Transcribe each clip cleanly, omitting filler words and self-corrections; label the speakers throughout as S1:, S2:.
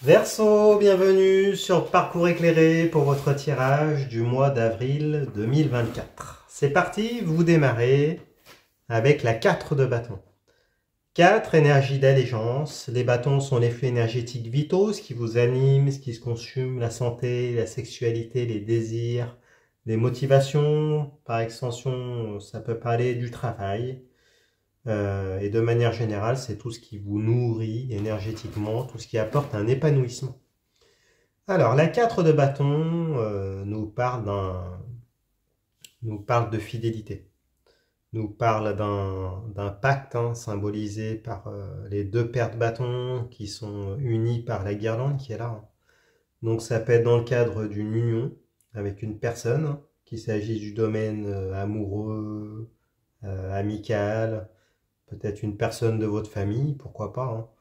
S1: Verseau, bienvenue sur Parcours éclairé pour votre tirage du mois d'avril 2024. C'est parti, vous démarrez avec la 4 de bâton. 4, énergie d'allégeance. Les bâtons sont les flux énergétiques vitaux, ce qui vous anime, ce qui se consume, la santé, la sexualité, les désirs, les motivations. Par extension, ça peut parler du travail. Et de manière générale, c'est tout ce qui vous nourrit énergétiquement, tout ce qui apporte un épanouissement. Alors, la 4 de bâton nous parle de fidélité, nous parle d'un pacte symbolisé par les deux paires de bâtons qui sont unis par la guirlande qui est là. Donc, ça peut être dans le cadre d'une union avec une personne, qu'il s'agisse du domaine amoureux, amical, peut-être une personne de votre famille, pourquoi pas.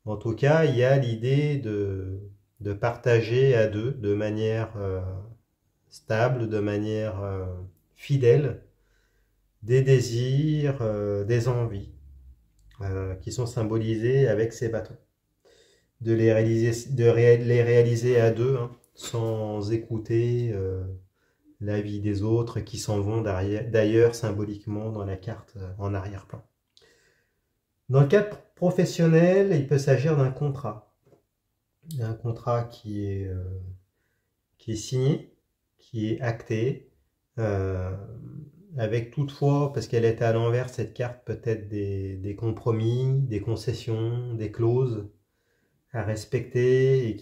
S1: En tout cas, il y a l'idée de partager à deux de manière stable, de manière fidèle, des désirs, des envies qui sont symbolisés avec ces bâtons. Les réaliser à deux, sans écouter la vie des autres qui s'en vont d'ailleurs symboliquement dans la carte en arrière-plan. Dans le cadre professionnel, il peut s'agir d'un contrat. Un contrat qui est signé, qui est acté, avec toutefois, parce qu'elle est à l'envers, cette carte, peut-être des compromis, des concessions, des clauses à respecter et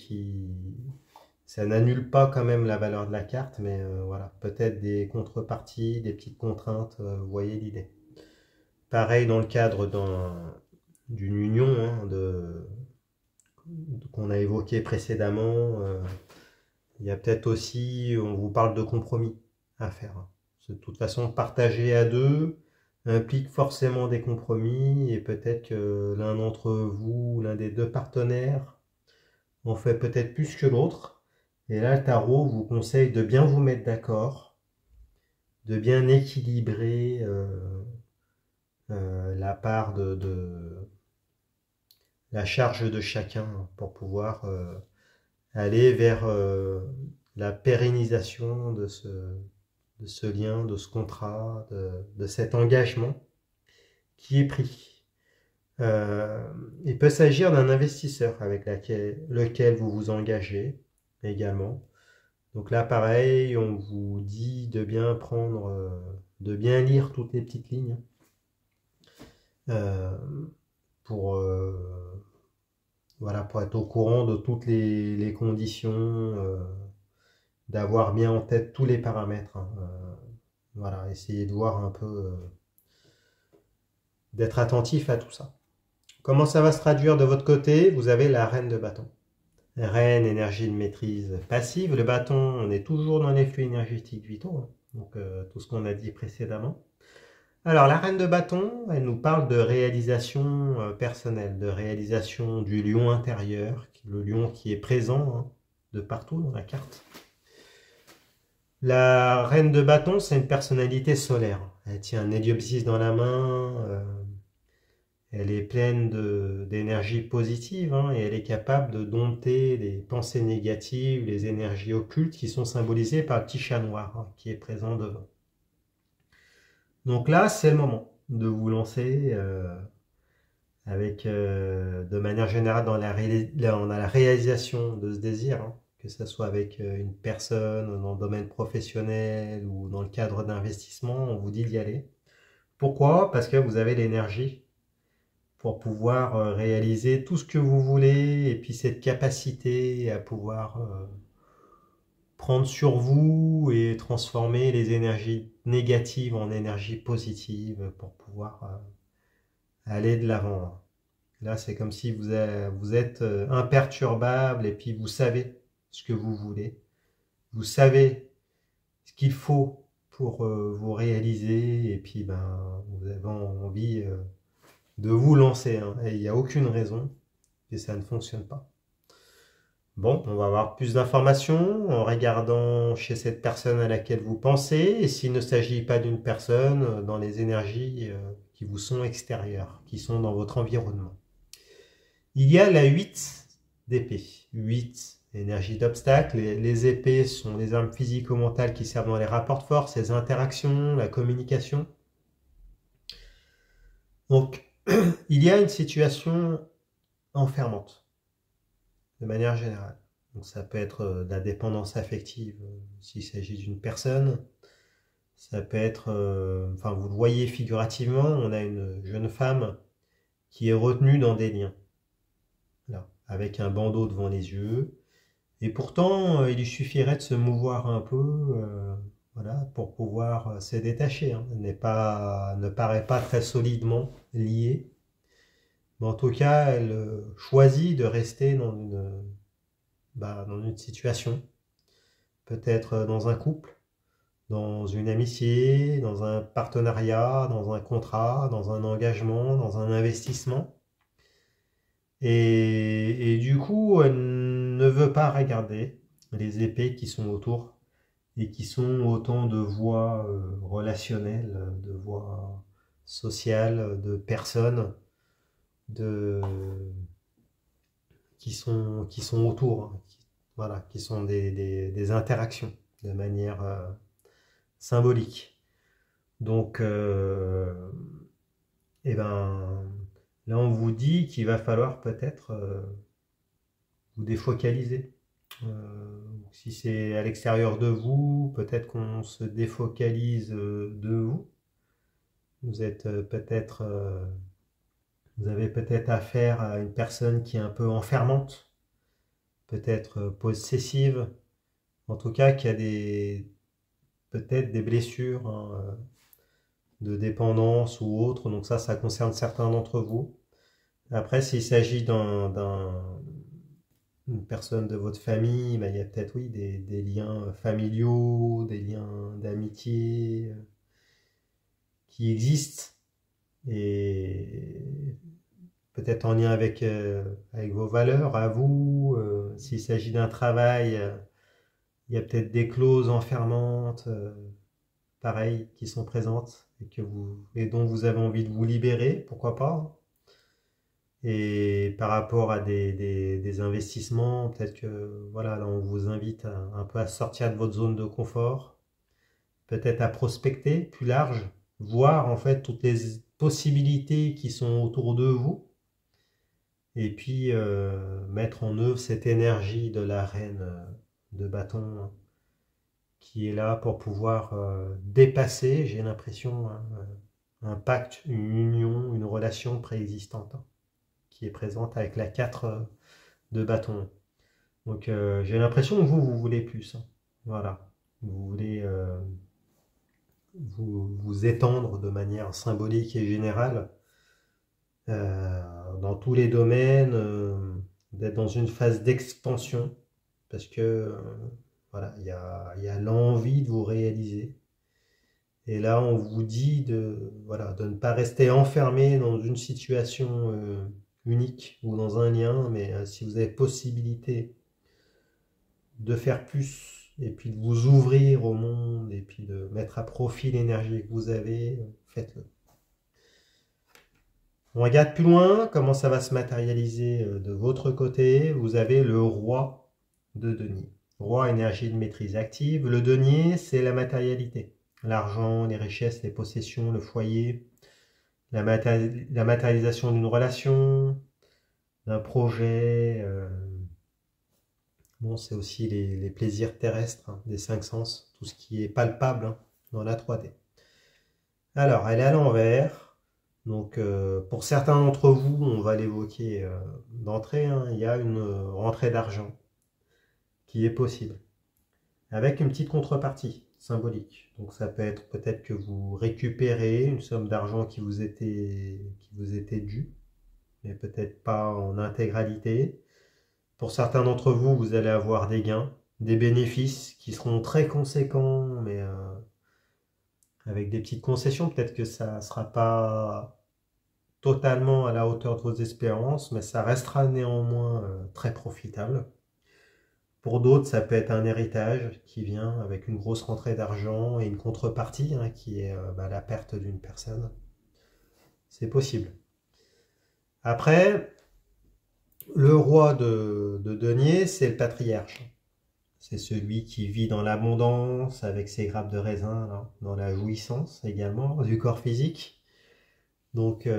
S1: ça n'annule pas quand même la valeur de la carte, mais voilà, peut-être des contreparties, des petites contraintes, vous voyez l'idée. Pareil dans le cadre d'une union qu'on a évoqué précédemment, il y a peut-être aussi, on vous parle de compromis à faire. De toute façon, partager à deux implique forcément des compromis et peut-être que l'un d'entre vous, l'un des deux partenaires, en fait peut-être plus que l'autre. Et là, le tarot vous conseille de bien vous mettre d'accord, de bien équilibrer la part de la charge de chacun pour pouvoir aller vers la pérennisation de ce lien, de ce contrat, de cet engagement qui est pris. Il peut s'agir d'un investisseur avec lequel vous vous engagez également. Donc là, pareil, on vous dit de bien de bien lire toutes les petites lignes pour être au courant de toutes les conditions, d'avoir bien en tête tous les paramètres. Voilà, essayez de voir un peu, d'être attentif à tout ça. Comment ça va se traduire de votre côté? Vous avez la reine de bâton. Reine, énergie de maîtrise passive. Le bâton, on est toujours dans les flux énergétiques vitaux, donc tout ce qu'on a dit précédemment. Alors, la reine de bâton, elle nous parle de réalisation personnelle, de réalisation du lion intérieur, le lion qui est présent de partout dans la carte. La reine de bâton, c'est une personnalité solaire. Elle tient un héliopsis dans la main, elle est pleine d'énergie positive et elle est capable de dompter les pensées négatives, les énergies occultes qui sont symbolisées par le petit chat noir qui est présent devant. Donc là, c'est le moment de vous lancer de manière générale dans la réalisation de ce désir, que ce soit avec une personne dans le domaine professionnel ou dans le cadre d'investissement, on vous dit d'y aller. Pourquoi? Parce que vous avez l'énergie pour pouvoir réaliser tout ce que vous voulez et puis cette capacité à pouvoir prendre sur vous et transformer les énergies négatives en énergies positives pour pouvoir aller de l'avant. Là, c'est comme si vous êtes imperturbable et puis vous savez ce que vous voulez. Vous savez ce qu'il faut pour vous réaliser et puis vous avez envie de vous lancer. Et il n'y a aucune raison que ça ne fonctionne pas. Bon, on va avoir plus d'informations en regardant chez cette personne à laquelle vous pensez et s'il ne s'agit pas d'une personne, dans les énergies qui vous sont extérieures, qui sont dans votre environnement. Il y a la 8 d'épée. 8, énergie d'obstacle. Les épées sont les armes physico-mentales qui servent dans les rapports de force, les interactions, la communication. Donc, il y a une situation enfermante, de manière générale. Donc, ça peut être de la dépendance affective s'il s'agit d'une personne. Ça peut être, enfin, vous le voyez figurativement, on a une jeune femme qui est retenue dans des liens, là, avec un bandeau devant les yeux. Et pourtant, il lui suffirait de se mouvoir un peu, voilà, pour pouvoir se détacher. Hein. Elle ne paraît pas très solidement liée. Mais en tout cas, elle choisit de rester dans une situation. Peut-être dans un couple, dans une amitié, dans un partenariat, dans un contrat, dans un engagement, dans un investissement. Et du coup, elle ne veut pas regarder les épées qui sont autour et qui sont autant de voies relationnelles, de voies sociales, de personnes de, qui sont autour, hein, voilà, qui sont des interactions de manière symbolique. Donc, eh ben, là, on vous dit qu'il va falloir peut-être vous défocaliser. Si c'est à l'extérieur de vous, peut-être qu'on se défocalise de vous. Vous êtes vous avez peut-être affaire à une personne qui est un peu enfermante, peut-être possessive, en tout cas qui a peut-être des blessures hein, de dépendance ou autre. Donc ça concerne certains d'entre vous. Après, s'il s'agit une personne de votre famille, ben, il y a peut-être oui des liens familiaux, des liens d'amitié qui existent et peut-être en lien avec vos valeurs à vous. S'il s'agit d'un travail, il y a peut-être des clauses enfermantes, pareil, qui sont présentes et dont vous avez envie de vous libérer, pourquoi pas. Et par rapport à des investissements, peut-être que voilà, là on vous invite un peu à sortir de votre zone de confort, peut-être à prospecter plus large, voir en fait toutes les possibilités qui sont autour de vous, et puis mettre en œuvre cette énergie de la reine de bâton hein, qui est là pour pouvoir dépasser, j'ai l'impression, hein, un pacte, une union, une relation préexistante. Hein, qui est présente avec la 4 de bâton. Donc j'ai l'impression que vous voulez plus. Hein. Voilà. Vous voulez vous étendre de manière symbolique et générale dans tous les domaines, d'être dans une phase d'expansion parce que voilà, il y a l'envie de vous réaliser. Et là, on vous dit voilà, de ne pas rester enfermé dans une situation unique ou dans un lien, mais si vous avez possibilité de faire plus et puis de vous ouvrir au monde et puis de mettre à profit l'énergie que vous avez, faites-le. On regarde plus loin comment ça va se matérialiser de votre côté. Vous avez le roi de denier. Roi, énergie de maîtrise active. Le denier, c'est la matérialité. L'argent, les richesses, les possessions, le foyer, la matérialisation d'une relation, d'un projet. Bon, c'est aussi les plaisirs terrestres, hein, des 5 sens, tout ce qui est palpable hein, dans la 3D. Alors, elle est à l'envers. Donc, pour certains d'entre vous, on va l'évoquer d'entrée, hein, il y a une rentrée d'argent qui est possible, avec une petite contrepartie symbolique. Donc, ça peut être peut-être que vous récupérez une somme d'argent qui vous était due, mais peut-être pas en intégralité. Pour certains d'entre vous, vous allez avoir des gains, des bénéfices qui seront très conséquents, mais avec des petites concessions. Peut-être que ça ne sera pas totalement à la hauteur de vos espérances, mais ça restera néanmoins très profitable. Pour d'autres, ça peut être un héritage qui vient avec une grosse rentrée d'argent et une contrepartie hein, qui est la perte d'une personne. C'est possible. Après, Le roi de denier, c'est le patriarche. C'est celui qui vit dans l'abondance, avec ses grappes de raisin, là, dans la jouissance également, du corps physique. Donc,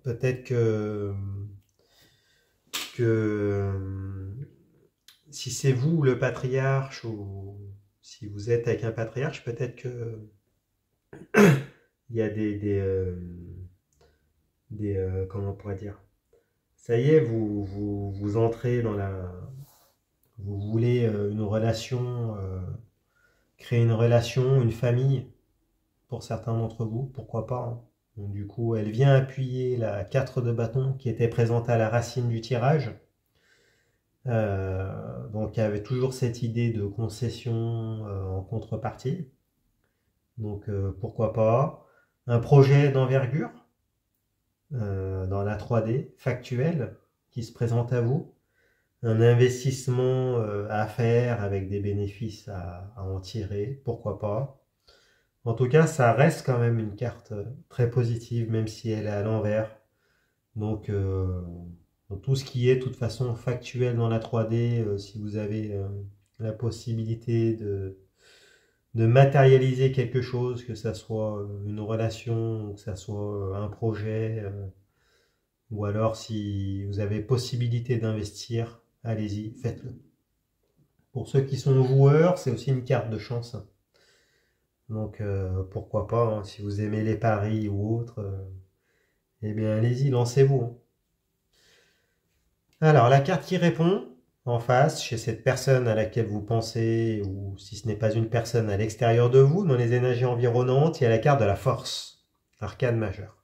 S1: peut-être que si c'est vous le patriarche ou si vous êtes avec un patriarche, peut-être que il y a comment on pourrait dire, ça y est, vous entrez dans vous voulez une relation, créer une relation, une famille, pour certains d'entre vous, pourquoi pas, hein. Donc, du coup, elle vient appuyer la 4 de bâton qui était présente à la racine du tirage. Donc il y avait toujours cette idée de concession en contrepartie. Donc pourquoi pas. Un projet d'envergure dans la 3D factuelle qui se présente à vous. Un investissement à faire avec des bénéfices à en tirer, pourquoi pas. En tout cas, ça reste quand même une carte très positive, même si elle est à l'envers. Donc, tout ce qui est de toute façon factuel dans la 3D, si vous avez la possibilité de matérialiser quelque chose, que ça soit une relation, que ça soit un projet, ou alors si vous avez possibilité d'investir, allez-y, faites-le. Pour ceux qui sont joueurs, c'est aussi une carte de chance. Donc pourquoi pas, hein, si vous aimez les paris ou autres, eh bien allez-y, lancez-vous, hein. Alors, la carte qui répond en face, chez cette personne à laquelle vous pensez, ou si ce n'est pas une personne à l'extérieur de vous, dans les énergies environnantes, il y a la carte de la force, arcane majeure.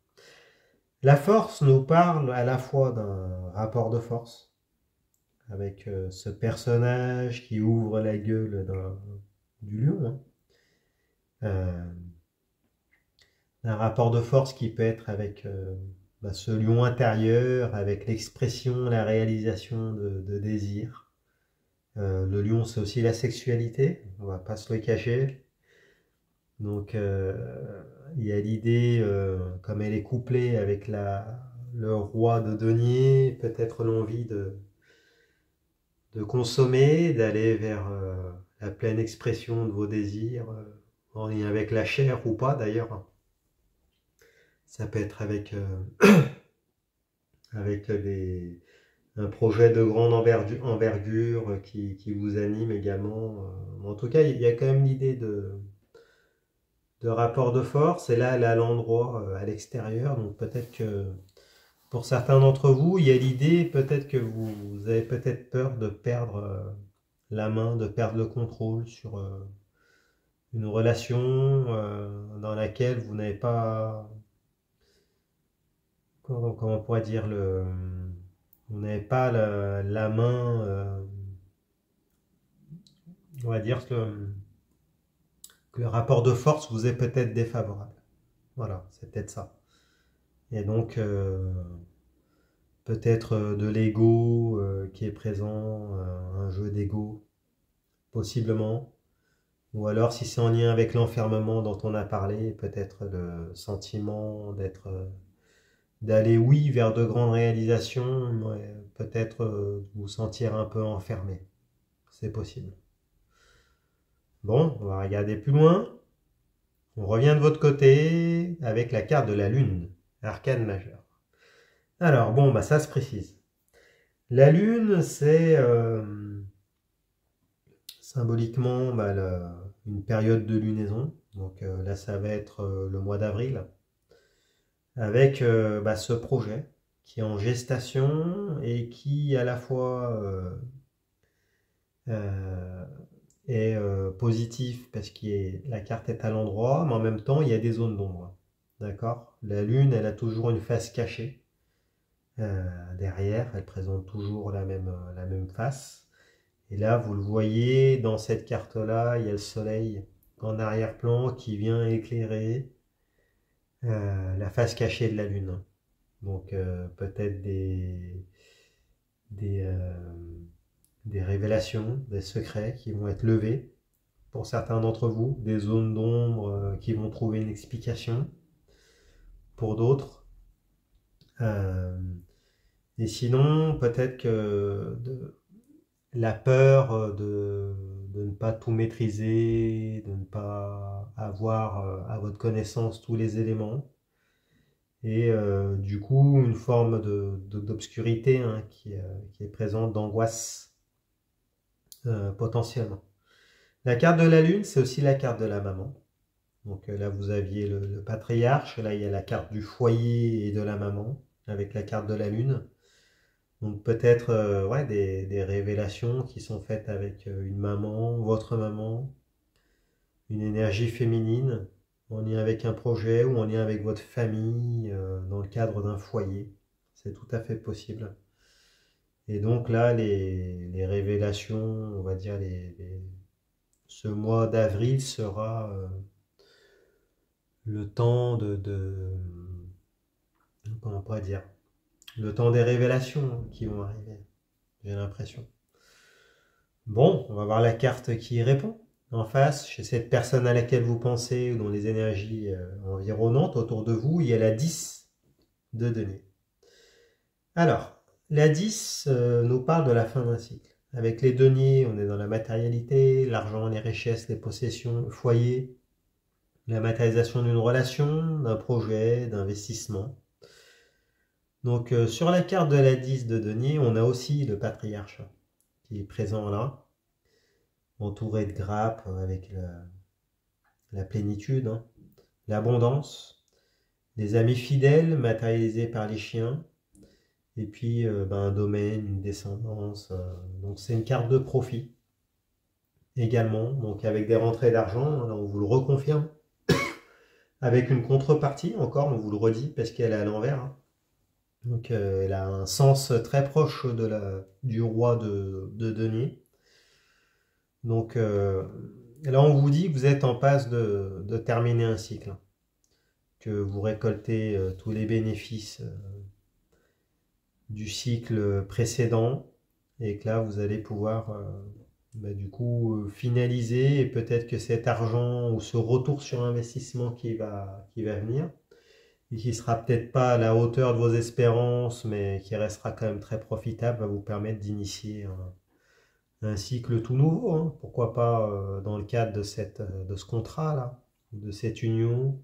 S1: La force nous parle à la fois d'un rapport de force, avec ce personnage qui ouvre la gueule du lion, hein. Un rapport de force qui peut être avec ce lion intérieur, avec l'expression, la réalisation de désirs. Le lion, c'est aussi la sexualité, on va pas se le cacher. Donc, il y a l'idée, comme elle est couplée avec le roi de denier, peut-être l'envie de consommer, d'aller vers la pleine expression de vos désirs, en lien avec la chair ou pas d'ailleurs. Ça peut être avec un projet de grande envergure qui vous anime également. En tout cas, il y a quand même l'idée de rapport de force, et là, elle est à l'endroit, à l'extérieur, donc peut-être que pour certains d'entre vous, il y a l'idée, peut-être que vous avez peut-être peur de perdre la main, de perdre le contrôle sur une relation dans laquelle vous n'avez pas, comment on pourrait dire, vous n'avez pas la main, on va dire que le rapport de force vous est peut-être défavorable. Voilà, c'est peut-être ça. Et donc, peut-être de l'ego qui est présent, un jeu d'ego, possiblement. Ou alors, si c'est en lien avec l'enfermement dont on a parlé, peut-être le sentiment d'aller, oui, vers de grandes réalisations, mais peut-être vous sentir un peu enfermé. C'est possible. Bon, on va regarder plus loin. On revient de votre côté avec la carte de la Lune, arcane majeure. Alors, bon, ça se précise. La Lune, c'est symboliquement une période de lunaison. Donc là, ça va être le mois d'avril, avec ce projet qui est en gestation et qui à la fois euh, est positif parce que la carte est à l'endroit, mais en même temps, il y a des zones d'ombre. D'accord? La Lune, elle a toujours une face cachée. Derrière, elle présente toujours la même face. Et là, vous le voyez, dans cette carte-là, il y a le soleil en arrière-plan qui vient éclairer la face cachée de la Lune. Donc peut-être des, euh, des révélations, des secrets qui vont être levés pour certains d'entre vous, des zones d'ombre qui vont trouver une explication pour d'autres. Euh, Et sinon, peut-être que la peur de ne pas tout maîtriser, de ne pas avoir à votre connaissance tous les éléments, et du coup une forme d'obscurité hein, qui est présente, d'angoisse potentiellement. La carte de la lune, c'est aussi la carte de la maman. Donc là, vous aviez le patriarche, là il y a la carte du foyer et de la maman, avec la carte de la lune. Donc peut-être ouais, des révélations qui sont faites avec une maman, votre maman, une énergie féminine, en lien avec un projet ou en lien avec votre famille, dans le cadre d'un foyer. C'est tout à fait possible. Et donc là, les révélations, on va dire, ce mois d'avril sera le temps comment on pourrait dire, le temps des révélations qui vont arriver, j'ai l'impression. Bon, on va voir la carte qui répond. En face, chez cette personne à laquelle vous pensez ou dont les énergies environnantes autour de vous, il y a la 10 de denier. Alors, la 10 nous parle de la fin d'un cycle. Avec les deniers, on est dans la matérialité, l'argent, les richesses, les possessions, le foyer, la matérialisation d'une relation, d'un projet, d'investissement. Donc, sur la carte de la 10 de denier, on a aussi le patriarche qui est présent là, entouré de grappes avec la plénitude, hein, l'abondance, des amis fidèles matérialisés par les chiens, et puis un domaine, une descendance. Donc c'est une carte de profit également, donc avec des rentrées d'argent, on vous le reconfirme, avec une contrepartie encore, on vous le redit parce qu'elle est à l'envers. Hein. Donc elle a un sens très proche du roi de denier. Donc là on vous dit que vous êtes en passe de terminer un cycle, que vous récoltez tous les bénéfices du cycle précédent et que là vous allez pouvoir du coup finaliser et peut-être que cet argent ou ce retour sur investissement qui va venir et qui sera peut-être pas à la hauteur de vos espérances mais qui restera quand même très profitable va vous permettre d'initier un cycle tout nouveau. Hein. Pourquoi pas dans le cadre de ce contrat là, de cette union,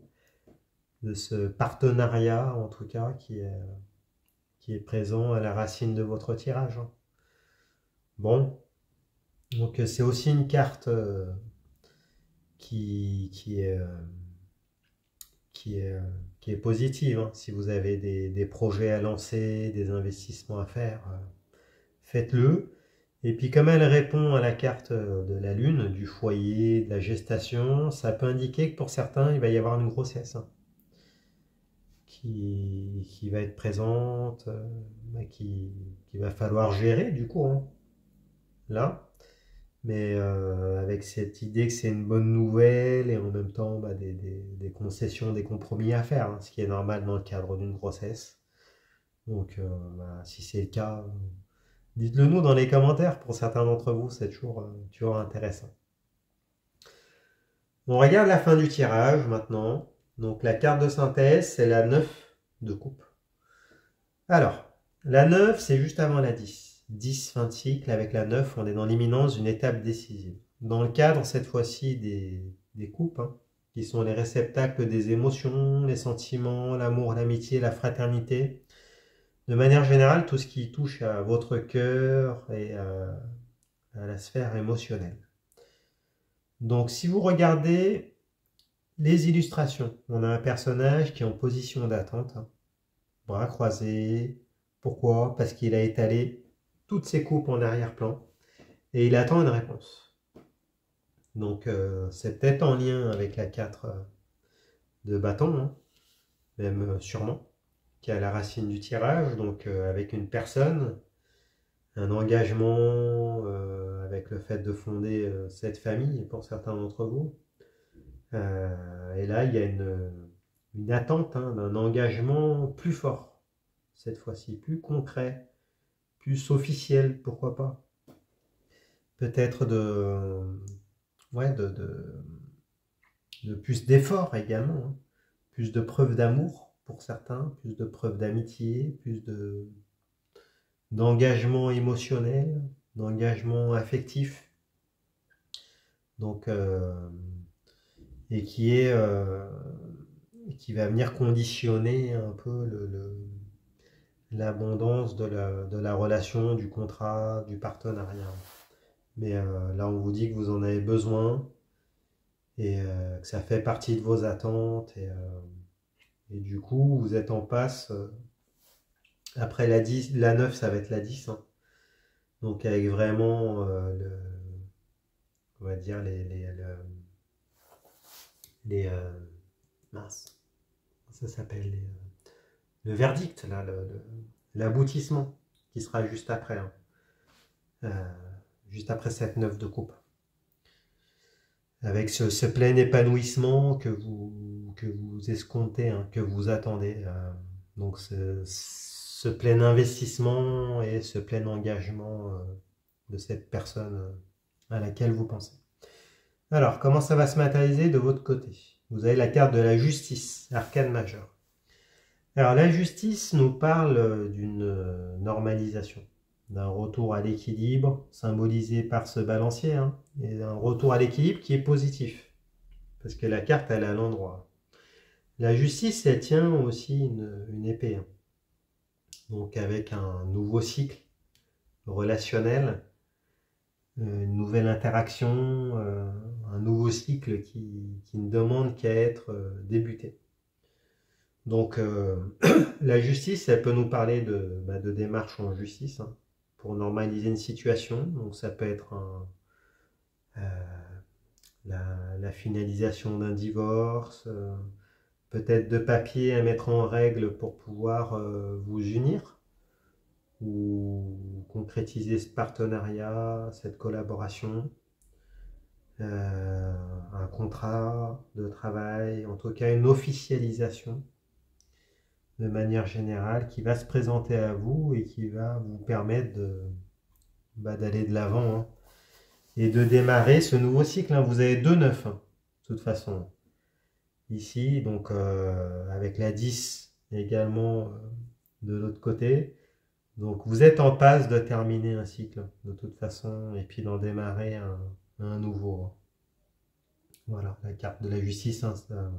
S1: de ce partenariat en tout cas qui est présent à la racine de votre tirage. Hein. Bon, donc c'est aussi une carte qui est, qui est, qui est positive. Hein. Si vous avez des projets à lancer, des investissements à faire, faites-le. Et puis comme elle répond à la carte de la lune, du foyer, de la gestation, ça peut indiquer que pour certains, il va y avoir une grossesse hein, qui va être présente, qu'il va falloir gérer du coup. Hein. Là. Mais avec cette idée que c'est une bonne nouvelle et en même temps des concessions, des compromis à faire, hein, ce qui est normal dans le cadre d'une grossesse. Donc si c'est le cas, dites-le nous dans les commentaires pour certains d'entre vous, c'est toujours intéressant. On regarde la fin du tirage maintenant. Donc la carte de synthèse, c'est la 9 de coupe. Alors, la 9, c'est juste avant la 10. 10, fin de cycle, avec la 9, on est dans l'imminence d'une étape décisive. Dans le cadre, cette fois-ci, des coupes, hein, qui sont les réceptacles des émotions, les sentiments, l'amour, l'amitié, la fraternité. De manière générale, tout ce qui touche à votre cœur et à la sphère émotionnelle. Donc, si vous regardez les illustrations, on a un personnage qui est en position d'attente, hein, bras croisés. Pourquoi? Parce qu'il a étalé toutes ses coupes en arrière-plan et il attend une réponse. Donc c'est peut-être en lien avec la 4 de bâton, hein, même sûrement, qui est à la racine du tirage, donc avec une personne, un engagement avec le fait de fonder cette famille pour certains d'entre vous. Et là, il y a une attente hein, d'un engagement plus fort, cette fois-ci, plus concret, plus officiel, pourquoi pas. Peut-être ouais, de plus d'efforts également, hein. Plus de preuves d'amour pour certains, plus de preuves d'amitié, plus d'engagement émotionnel, d'engagement affectif, donc, et qui va venir conditionner un peu l'abondance de la relation, du contrat, du partenariat. Mais là, on vous dit que vous en avez besoin et que ça fait partie de vos attentes. Et du coup, vous êtes en passe. Après la 10, la 9, ça va être la 10. Hein. Donc avec vraiment, on va dire, mince, ça s'appelle le verdict, là, l'aboutissement qui sera juste après. Hein. Juste après cette 9 de coupe. Avec ce plein épanouissement que vous escomptez, hein, que vous attendez. Donc ce plein investissement et ce plein engagement de cette personne à laquelle vous pensez. Alors, comment ça va se matérialiser de votre côté? Vous avez la carte de la justice, arcane majeure. Alors, la justice nous parle d'une normalisation, d'un retour à l'équilibre, symbolisé par ce balancier, hein, et un retour à l'équilibre qui est positif, parce que la carte, elle est à l'endroit. La justice, elle tient aussi une épée, hein. Donc avec un nouveau cycle relationnel, une nouvelle interaction, un nouveau cycle qui ne demande qu'à être débuté. Donc la justice, elle peut nous parler de démarche en justice, hein, pour normaliser une situation. Donc ça peut être la finalisation d'un divorce, peut-être de papiers à mettre en règle pour pouvoir vous unir ou concrétiser ce partenariat, cette collaboration, un contrat de travail, en tout cas une officialisation de manière générale qui va se présenter à vous et qui va vous permettre d'aller de l'avant, hein, et de démarrer ce nouveau cycle. Hein. Vous avez 2 9, hein, de toute façon. Ici, donc avec la 10 également de l'autre côté. Donc vous êtes en passe de terminer un cycle de toute façon et puis d'en démarrer un nouveau. Hein. Voilà, la carte de la justice, hein, ça,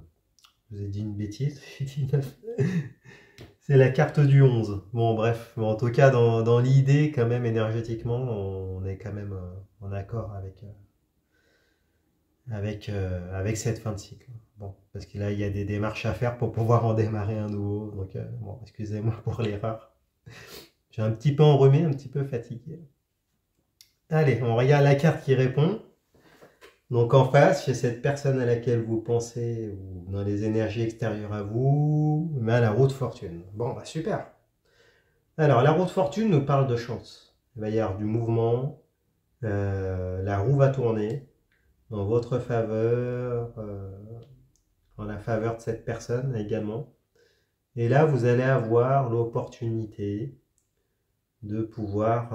S1: je vous ai dit une bêtise, j'ai dit 9. C'est la carte du 11. Bon bref, en tout cas dans l'idée quand même énergétiquement, on est quand même en accord avec cette fin de cycle. Bon, parce que là, il y a des démarches à faire pour pouvoir en démarrer un nouveau. Donc, bon, excusez-moi pour l'erreur. J'ai un petit peu enrhumé, un petit peu fatigué. Allez, on regarde la carte qui répond. Donc, en face, chez cette personne à laquelle vous pensez, ou dans les énergies extérieures à vous, mais à la roue de fortune. Bon, bah super. Alors, la roue de fortune nous parle de chance. Il va y avoir du mouvement, la roue va tourner en votre faveur, en la faveur de cette personne également. Et là, vous allez avoir l'opportunité de pouvoir,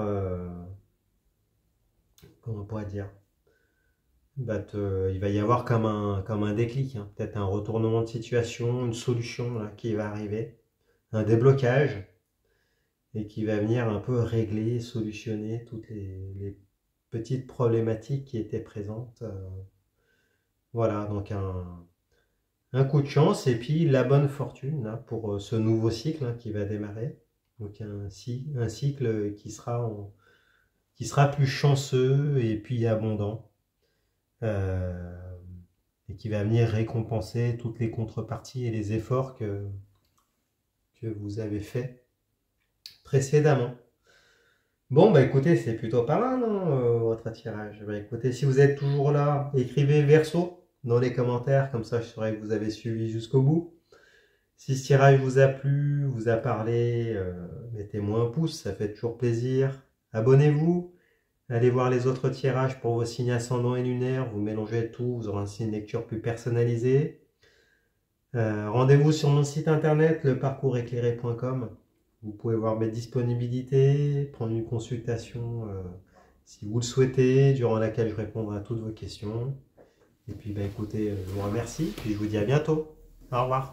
S1: comment on pourrait dire, il va y avoir comme un déclic, hein, peut-être un retournement de situation, une solution là, qui va arriver, un déblocage, et qui va venir un peu régler, solutionner toutes les petites problématiques qui étaient présentes. Voilà, donc un coup de chance et puis la bonne fortune là, pour ce nouveau cycle, hein, qui va démarrer. Donc un cycle qui sera plus chanceux et puis abondant, et qui va venir récompenser toutes les contreparties et les efforts que vous avez fait précédemment. Bon, bah écoutez, c'est plutôt pas mal, non, votre tirage. Bah écoutez, si vous êtes toujours là, écrivez Verseau dans les commentaires, comme ça je saurai que vous avez suivi jusqu'au bout. Si ce tirage vous a plu, vous a parlé, mettez-moi un pouce, ça fait toujours plaisir. Abonnez-vous, allez voir les autres tirages pour vos signes ascendants et lunaires, vous mélangez tout, vous aurez ainsi une lecture plus personnalisée. Rendez-vous sur mon site internet, leparcourseclairé.com. Vous pouvez voir mes disponibilités, prendre une consultation si vous le souhaitez, durant laquelle je répondrai à toutes vos questions. Et puis bah, écoutez, je vous remercie, puis je vous dis à bientôt. Au revoir.